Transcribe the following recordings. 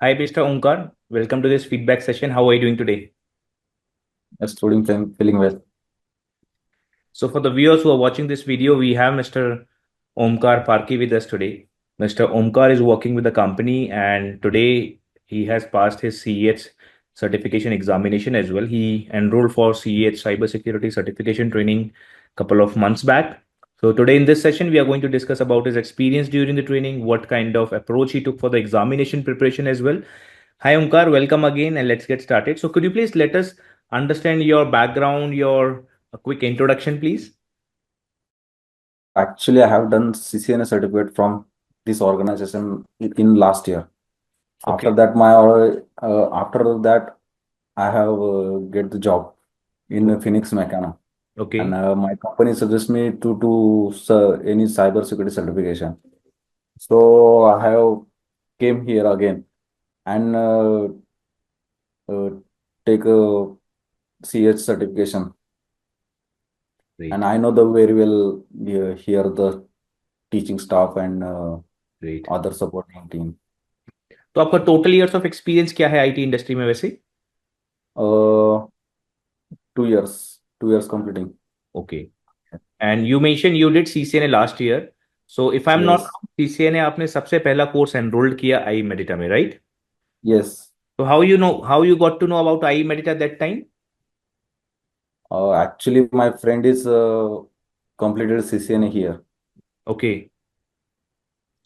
Hi, Mr. Omkar. Welcome to this feedback session. How are you doing today? Studying, feeling well. So, for the viewers who are watching this video, we have Mr. Omkar Parki with us today. Mr. Omkar is working with the company, and today he has passed his CEH certification examination as well. He enrolled for CEH cybersecurity certification training a couple of months back. So, today in this session, we are going to discuss about his experience during the training, what kind of approach he took for the examination preparation as well. Hi, Omkar. Welcome again, and let's get started. So, could you please let us understand your background, your a quick introduction, please? Actually, I have done CCNA certificate from this organization in last year. Okay, After that, I have get the job in okay, Phoenix Mecano, and okay, my company suggests me to do any cyber security certification. So I have came here again and uh, take a CH certification, and great, I know the very well here the teaching staff and great. other supporting team. तो आपका total years of experience क्या है IT industry में वैसे? 2 years completing. Okay, and you mention you did CCNA last year. So if I am not Yes, wrong, CCNA आपने सबसे पहला course enrolled किया आई मेडिटा में, राइट? yes. तो how you got to know about I Medita that time? Actually, my friend is completed CCNA here, okay,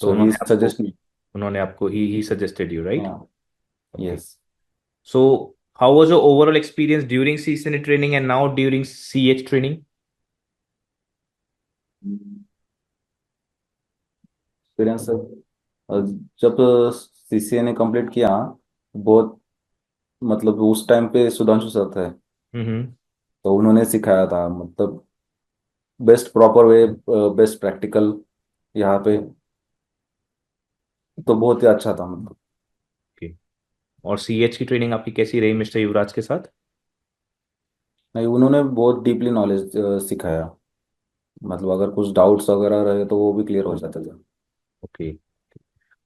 तो so he उन्होंने आपको suggest me. उन्होंने आपको ही suggested you, right? Yeah, okay. yes. So, how was your overall experience during CCNA training and now during CH training? Experience जब CCNA complete किया, बहुत मतलब उस टाइम पे सुधांशु सर थे, हम्म. तो उन्होंने सिखाया था मतलब best proper way, best practical यहाँ पे, तो बहुत ही अच्छा था मतलब. ओके. और सीएच की ट्रेनिंग आपकी कैसी रही मिस्टर युवराज के साथ? नहीं, उन्होंने बहुत डीपली नॉलेज सिखाया, मतलब अगर कुछ डाउट्स वगैरह रहे तो वो भी क्लियर हो जाते थे. ओके.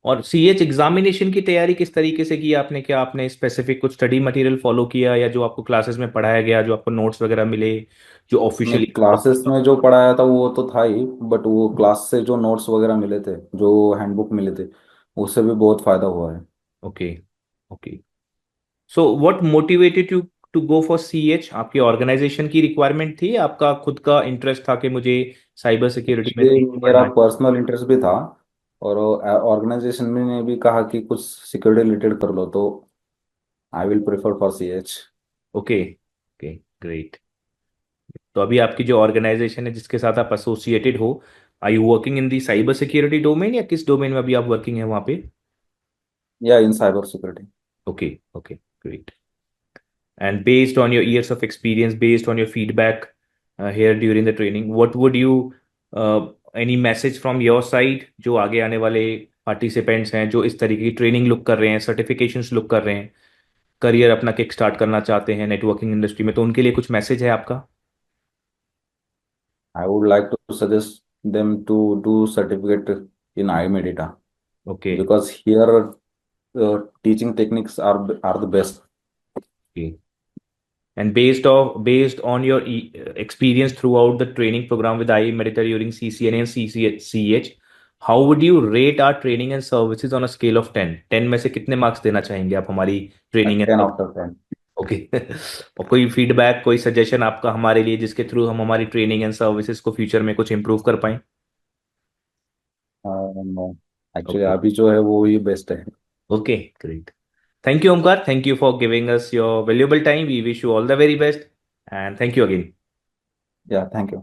और सीएच एग्जामिनेशन की तैयारी किस तरीके से की आपने? क्या आपने स्पेसिफिक कुछ स्टडी मटेरियल फॉलो किया, या जो आपको क्लासेस में पढ़ाया गया, जो आपको नोट्स वगैरह मिले, जो नहीं, ऑफिशियली? क्लासेस में जो पढ़ाया था वो तो था ही, बट वो क्लास से जो नोट्स वगैरह मिले थे, जो हैंडबुक मिले थे, उससे भी बहुत फायदा हुआ है. Okay, okay. So what motivated you to go for CH? आपकी ऑर्गेनाइजेशन की रिक्वायरमेंट थी, आपका खुद का इंटरेस्ट था कि मुझे साइबर सिक्योरिटी में एक्चुअली मेरा पढ़ना है? पर्सनल इंटरेस्ट भी था, और ऑर्गेनाइजेशन में ने भी कहा कि कुछ सिक्योरिटी रिलेटेड कर लो, तो I will prefer for CH. Okay, okay, great. तो अभी आपकी जो ऑर्गेनाइजेशन है जिसके साथ आप एसोसिएटेड हो, are you working in the cyber security domain, या किस डोमेन में अभी आप वर्किंग है वहाँ पे? या in cyber security. Okay, okay, great. And based on your years of experience, based on your feedback here during the training, what would you any message from your side जो आगे आने वाले पार्टिसिपेंट्स हैं जो इस तरीके की ट्रेनिंग लुक कर रहे हैं, सर्टिफिकेशंस लुक कर रहे हैं, करियर अपना किक स्टार्ट करना चाहते हैं नेटवर्किंग इंडस्ट्री में, तो उनके लिए कुछ मैसेज है आपका? I would like to suggest them to do certificate in iMedita, okay. because here teaching techniques are the best. And based on your experience throughout the training program with IE Medical during CCNA and CCH, how would you rate our training and services on a scale of 10? 10 में से कितने marks देना चाहेंगे आप हमारी training and? 10 out of 10. Okay. और कोई feedback, कोई सजेशन आपका हमारे लिए जिसके थ्रू हम हमारी ट्रेनिंग एंड सर्विसेज को फ्यूचर में कुछ इंप्रूव कर पाएं? नो, एक्चुअली ओके, अभी जो है वो ही बेस्ट है. Okay, great. Thank you, Omkar. Thank you for giving us your valuable time. We wish you all the very best. And thank you again. या, थैंक यू.